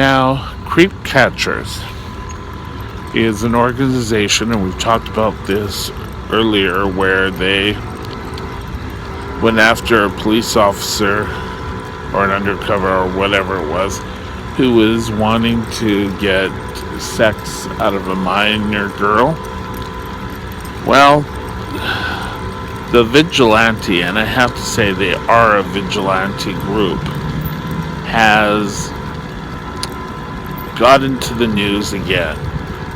Now, Creep Catchers is an organization, and we've talked about this earlier, where they went after a police officer or an undercover or whatever it was who was wanting to get sex out of a minor girl. Well, the vigilante, and I have to say they are a vigilante group, has got into the news again,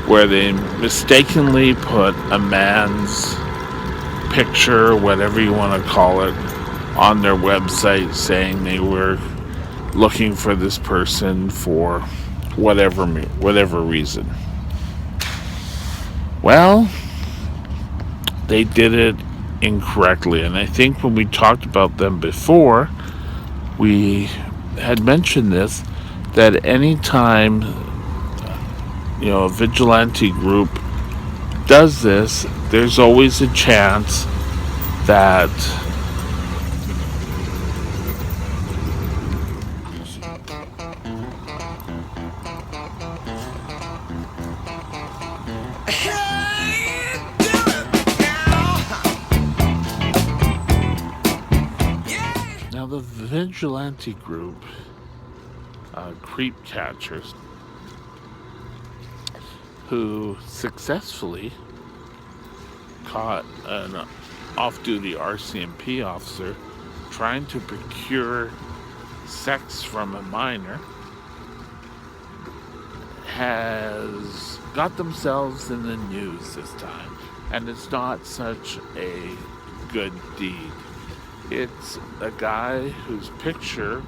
where they mistakenly put a man's picture, whatever you want to call it, on their website saying they were looking for this person for whatever reason. Well, they did it incorrectly, and I think when we talked about them before, we had mentioned this, that anytime a vigilante group does this, there's always a chance that now the vigilante group, Creep Catchers, who successfully caught an off-duty RCMP officer trying to procure sex from a minor, has got themselves in the news this time. And it's not such a good deed. It's a guy whose picture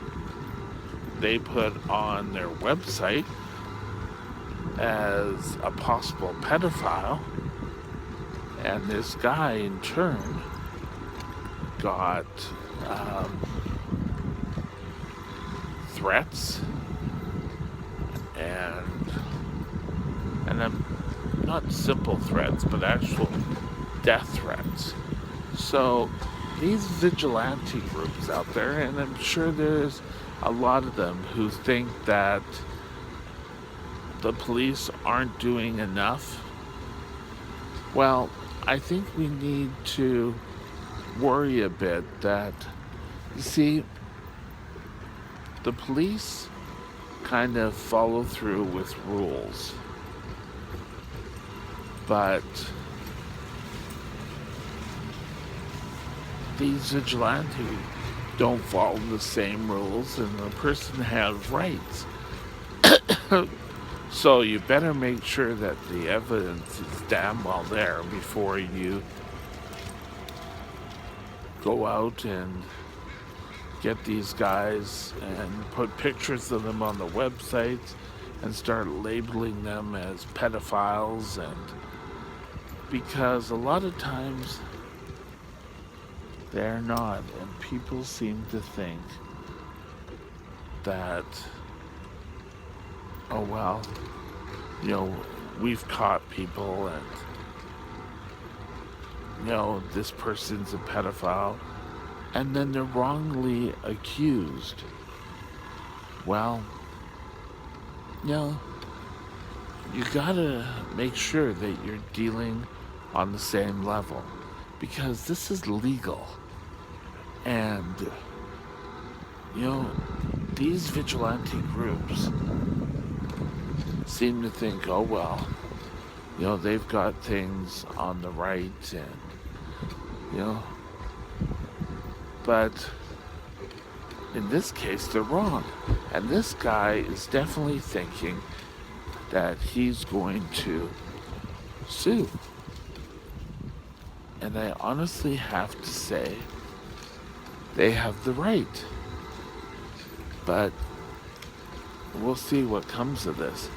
they put on their website as a possible pedophile, and this guy in turn got threats and not simple threats, but actual death threats. So these vigilante groups out there, and I'm sure there's a lot of them who think that the police aren't doing enough. Well, I think we need to worry a bit that, you see, the police kind of follow through with rules, but these vigilantes don't follow the same rules, and the person has rights. So you better make sure that the evidence is damn well there before you go out and get these guys and put pictures of them on the websites and start labeling them as pedophiles. And because a lot of times they're not, and people seem to think that, oh well, we've caught people, and this person's a pedophile, and then they're wrongly accused. Well, you gotta make sure that you're dealing on the same level, because this is legal. And these vigilante groups seem to think, oh well, they've got things on the right, and but in this case they're wrong. And this guy is definitely thinking that he's going to sue. And I honestly have to say, they have the right. But we'll see what comes of this.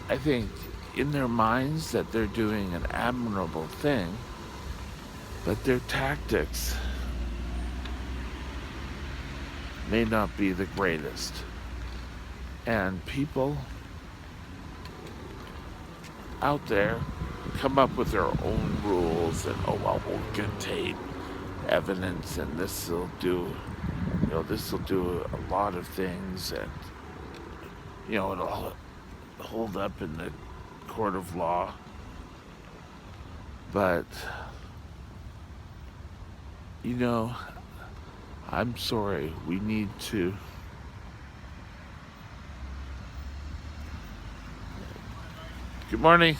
I think in their minds that they're doing an admirable thing, but their tactics may not be the greatest. And people out there come up with their own rules, and oh well, we'll get tape evidence, and this will do this will do a lot of things, and it'll hold up in the court of law. But you know, I'm sorry. We need to. Good morning.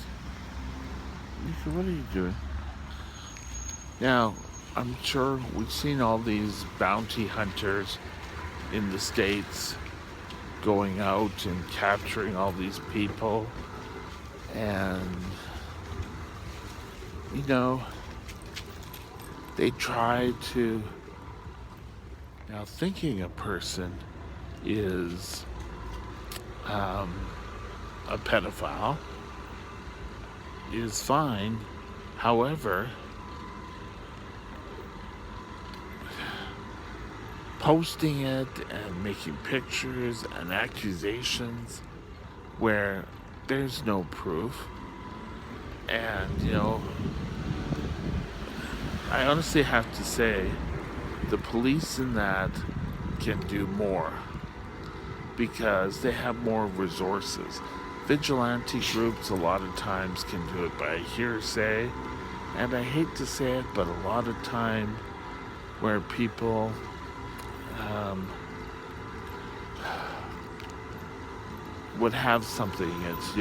Lisa, what are you doing? Now, I'm sure we've seen all these bounty hunters in the States going out and capturing all these people. And, you know, they try to. Now, thinking a person is a pedophile is fine. However, posting it and making pictures and accusations where there's no proof, and I honestly have to say the police in that can do more because they have more resources. Vigilante groups a lot of times can do it by hearsay, and I hate to say it, but a lot of time where people would have something, it's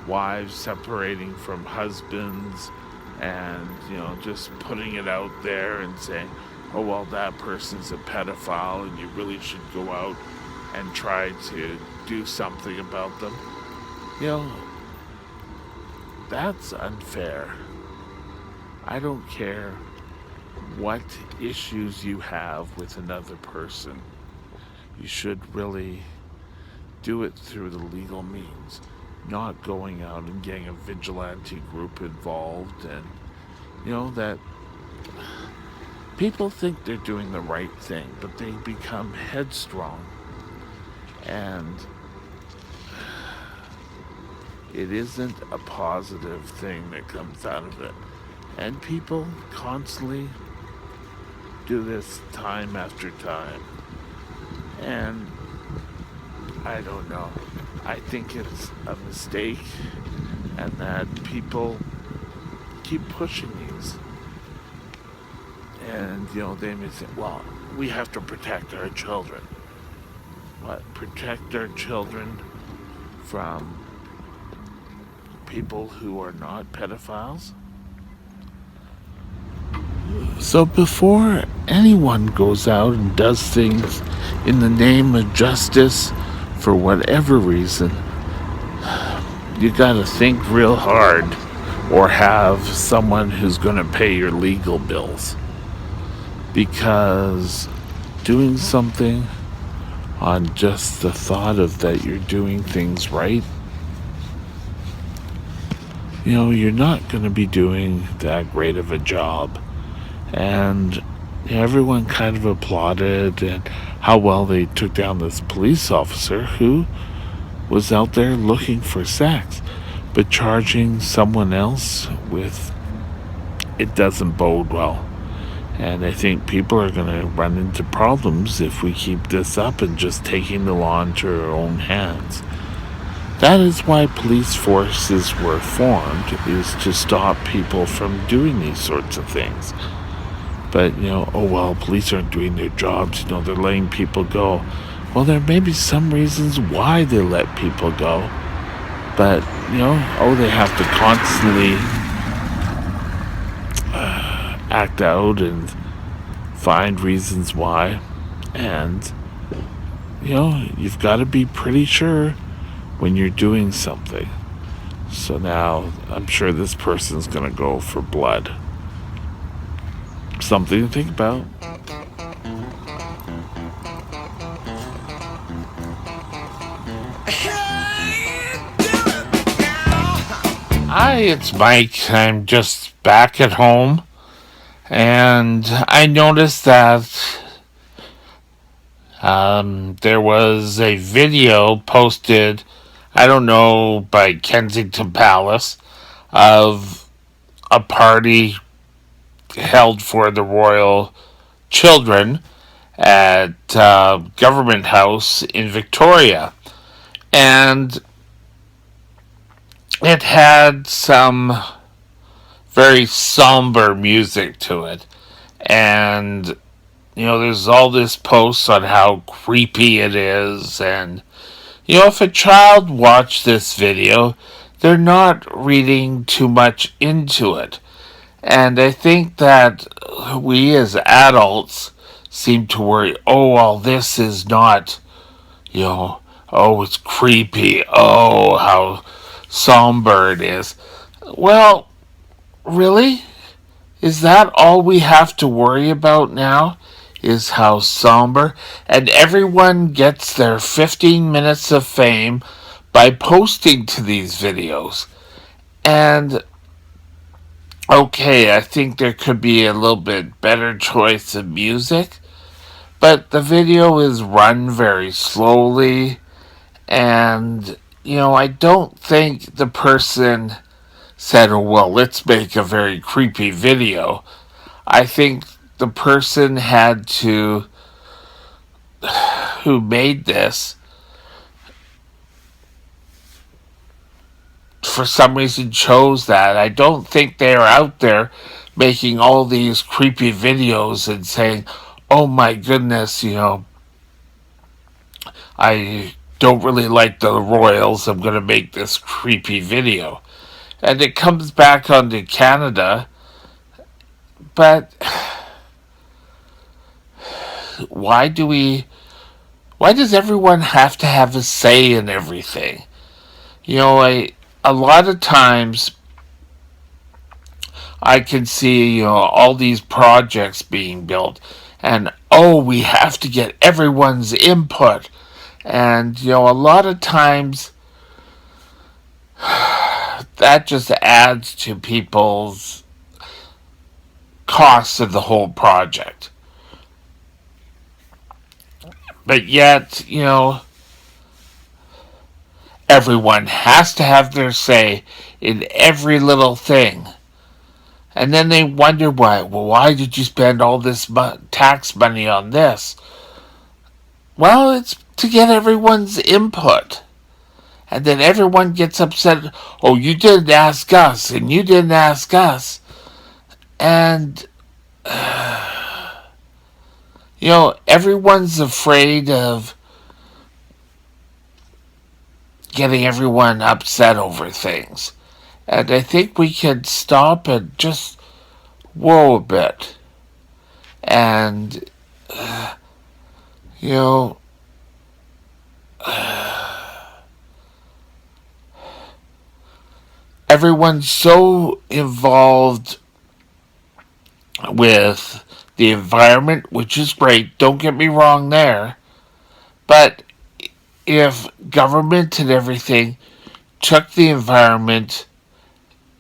wives separating from husbands, and just putting it out there and saying, oh well, that person's a pedophile and you really should go out and try to do something about them. That's unfair. I don't care what issues you have with another person. You should really do it through the legal means, not going out and getting a vigilante group involved. And that people think they're doing the right thing, but they become headstrong, and it isn't a positive thing that comes out of it. And people constantly do this time after time. And I don't know. I think it's a mistake, and that people keep pushing these. And, they may say, well, we have to protect our children. What? Protect our children from people who are not pedophiles? So before anyone goes out and does things in the name of justice for whatever reason, you gotta think real hard, or have someone who's gonna pay your legal bills. Because doing something on just the thought of that you're doing things right, you're not going to be doing that great of a job. And everyone kind of applauded and how well they took down this police officer who was out there looking for sex, but charging someone else with it doesn't bode well. And I think people are going to run into problems if we keep this up and just taking the law into our own hands. That is why police forces were formed, is to stop people from doing these sorts of things. But, oh well, police aren't doing their jobs, they're letting people go. Well, there may be some reasons why they let people go. But, they have to constantly act out and find reasons why. And, you've got to be pretty sure when you're doing something. So now I'm sure this person's going to go for blood. Something to think about. Hi, it's Mike. I'm just back at home, and I noticed that there was a video posted, I don't know, by Kensington Palace, of a party held for the royal children, at Government House in Victoria. And it had some very somber music to it. And, there's all this posts on how creepy it is. And, if a child watched this video, they're not reading too much into it. And I think that we as adults seem to worry, oh, well, this is not, oh, it's creepy. Oh, how somber it is. Well, really? Is that all we have to worry about now? Is how somber? And everyone gets their 15 minutes of fame by posting to these videos. And okay, I think there could be a little bit better choice of music, but the video is run very slowly, and I don't think the person said, oh, well, let's make a very creepy video. I think the person who made this, for some reason chose that. I don't think they're out there making all these creepy videos and saying, oh my goodness, I don't really like the Royals, I'm going to make this creepy video. And it comes back onto Canada, but why does everyone have to have a say in everything? A lot of times I can see, all these projects being built, and oh, we have to get everyone's input. And, a lot of times that just adds to people's costs of the whole project. But yet, everyone has to have their say in every little thing. And then they wonder why. Well, why did you spend all this tax money on this? Well, it's to get everyone's input. And then everyone gets upset. Oh, you didn't ask us, and you didn't ask us. And, everyone's afraid of getting everyone upset over things. And I think we can stop and just whoa a bit. And, everyone's so involved with the environment, which is great, don't get me wrong there. But if government and everything took the environment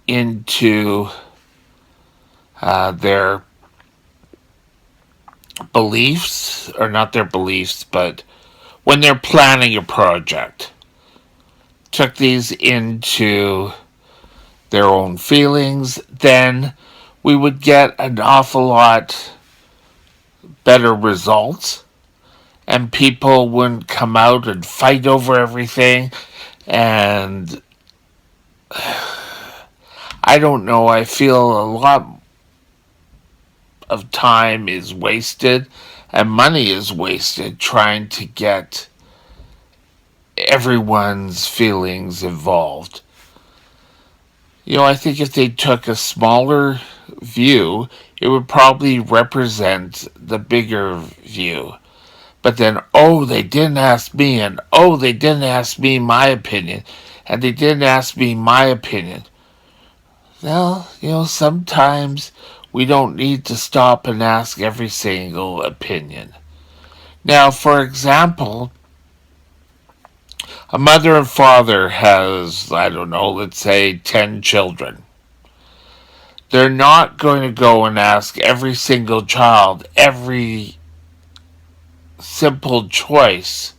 into their beliefs, or not their beliefs, but when they're planning a project, took these into their own feelings, then we would get an awful lot better results, and people wouldn't come out and fight over everything. And I don't know, I feel a lot of time is wasted and money is wasted trying to get everyone's feelings involved. I think if they took a smaller view, it would probably represent the bigger view. But then, oh, they didn't ask me, and oh, they didn't ask me my opinion, and they didn't ask me my opinion. Well, sometimes we don't need to stop and ask every single opinion. Now, for example, a mother and father has, I don't know, let's say 10 children. They're not going to go and ask every single child every simple choice.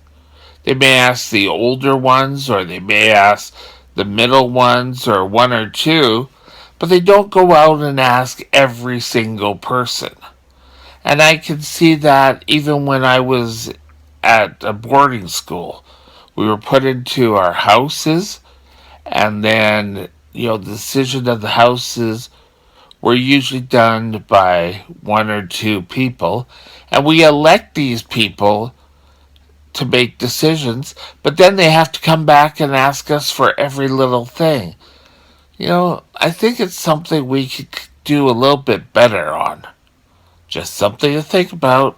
They may ask the older ones, or they may ask the middle ones, or one or two, but they don't go out and ask every single person. And I can see that even when I was at a boarding school. We were put into our houses, and then, the decision of the houses were usually done by one or two people, and we elect these people to make decisions, but then they have to come back and ask us for every little thing. I think it's something we could do a little bit better on. Just something to think about.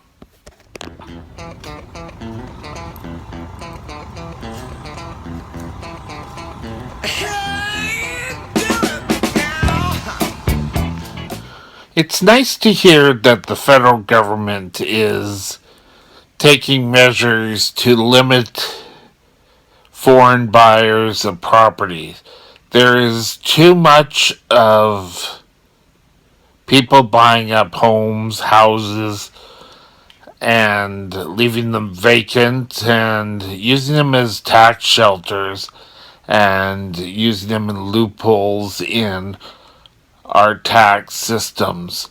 It's nice to hear that the federal government is taking measures to limit foreign buyers of property. There is too much of people buying up homes, houses, and leaving them vacant and using them as tax shelters and using them in loopholes in our tax systems.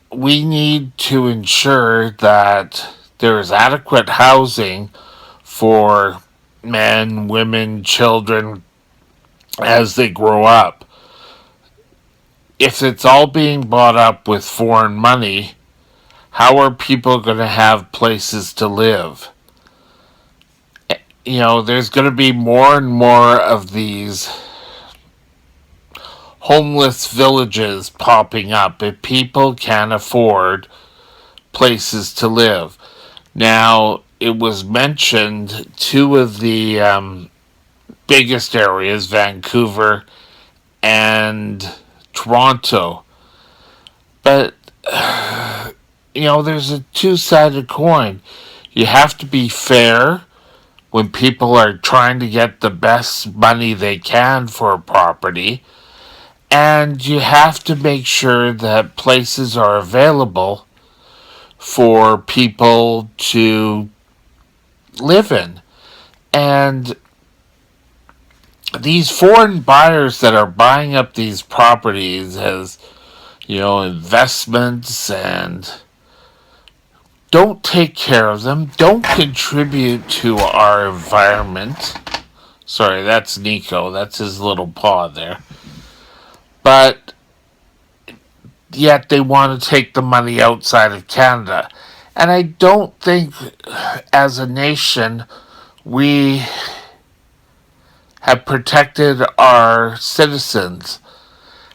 We need to ensure that there is adequate housing for men, women, children as they grow up. If it's all being bought up with foreign money, how are people going to have places to live? There's going to be more and more of these homeless villages popping up if people can't afford places to live. Now, it was mentioned two of the biggest areas, Vancouver and Toronto. But, there's a two-sided coin. You have to be fair when people are trying to get the best money they can for a property. And you have to make sure that places are available for people to live in. And these foreign buyers that are buying up these properties as, investments and don't take care of them, don't contribute to our environment. Sorry, that's Nico. That's his little paw there. But yet they want to take the money outside of Canada. And I don't think, as a nation, we have protected our citizens.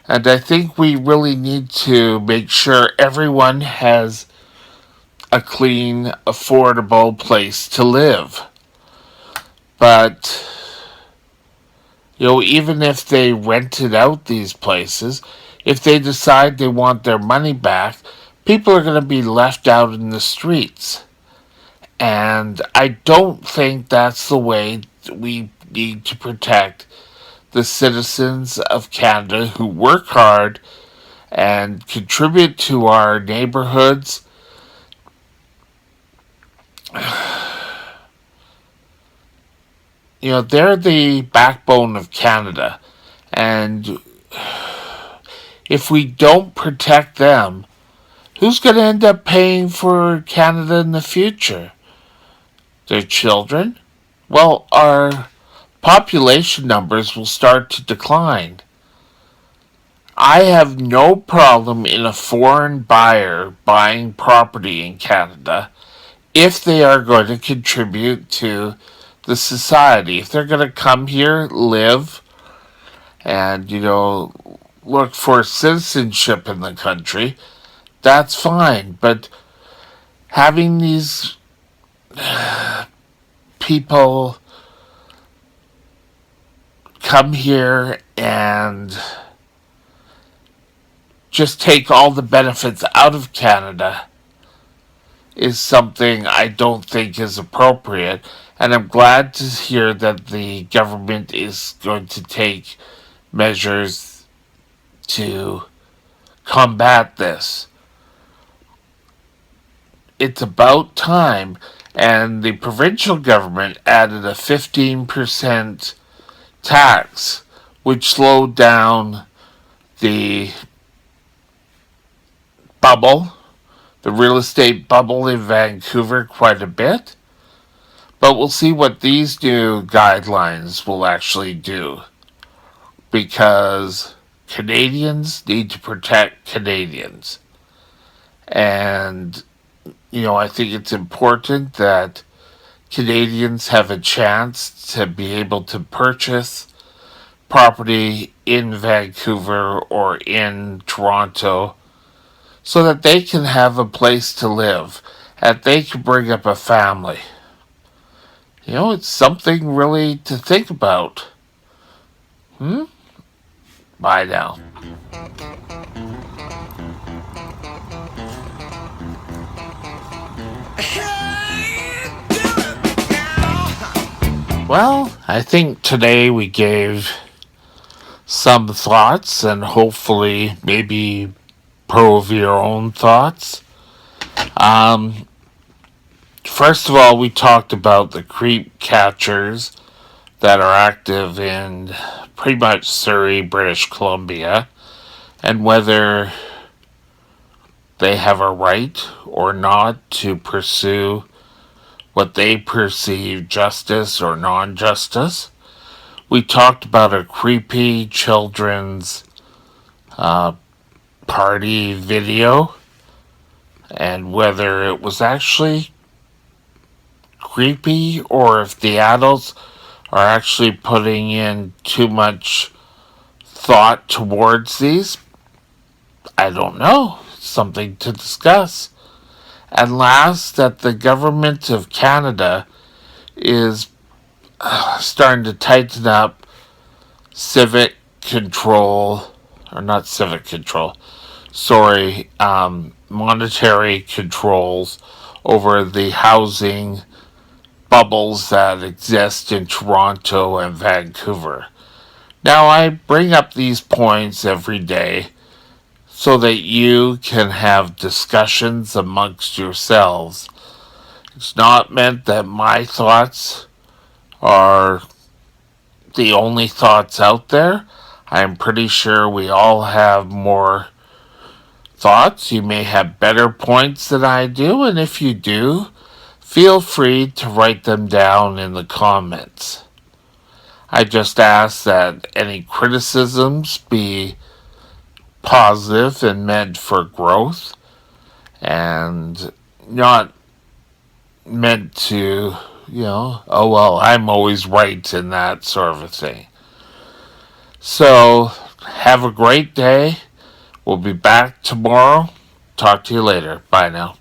And I think we really need to make sure everyone has a clean, affordable place to live. But, even if they rented out these places, if they decide they want their money back, people are going to be left out in the streets. And I don't think that's the way we need to protect the citizens of Canada who work hard and contribute to our neighborhoods. They're the backbone of Canada. And if we don't protect them, who's going to end up paying for Canada in the future? Their children? Well, our population numbers will start to decline. I have no problem in a foreign buyer buying property in Canada if they are going to contribute to the society. If they're going to come here, live, and, look for citizenship in the country, that's fine. But having these people come here and just take all the benefits out of Canada is something I don't think is appropriate. And I'm glad to hear that the government is going to take measures to combat this. It's about time. And the provincial government added a 15% tax, which slowed down the bubble the real estate bubble in Vancouver quite a bit. But we'll see what these new guidelines will actually do, because Canadians need to protect Canadians. And, I think it's important that Canadians have a chance to be able to purchase property in Vancouver or in Toronto so that they can have a place to live, that they can bring up a family. It's something really to think about. Bye now. Well, I think today we gave some thoughts and hopefully maybe prove your own thoughts. First of all, we talked about the creep catchers that are active in pretty much Surrey, British Columbia, and whether they have a right or not to pursue what they perceive justice or non-justice. We talked about a creepy children's party video and whether it was actually creepy or if the adults are actually putting in too much thought towards these. I don't know. Something to discuss. And last, that the government of Canada is starting to tighten up civic control, or not civic control, monetary controls over the housing bubbles that exist in Toronto and Vancouver. Now, I bring up these points every day so that you can have discussions amongst yourselves. It's not meant that my thoughts are the only thoughts out there. I'm pretty sure we all have more thoughts. You may have better points than I do, and if you do, feel free to write them down in the comments. I just ask that any criticisms be positive and meant for growth and not meant to, oh well, I'm always right and that sort of a thing. So, have a great day. We'll be back tomorrow. Talk to you later. Bye now.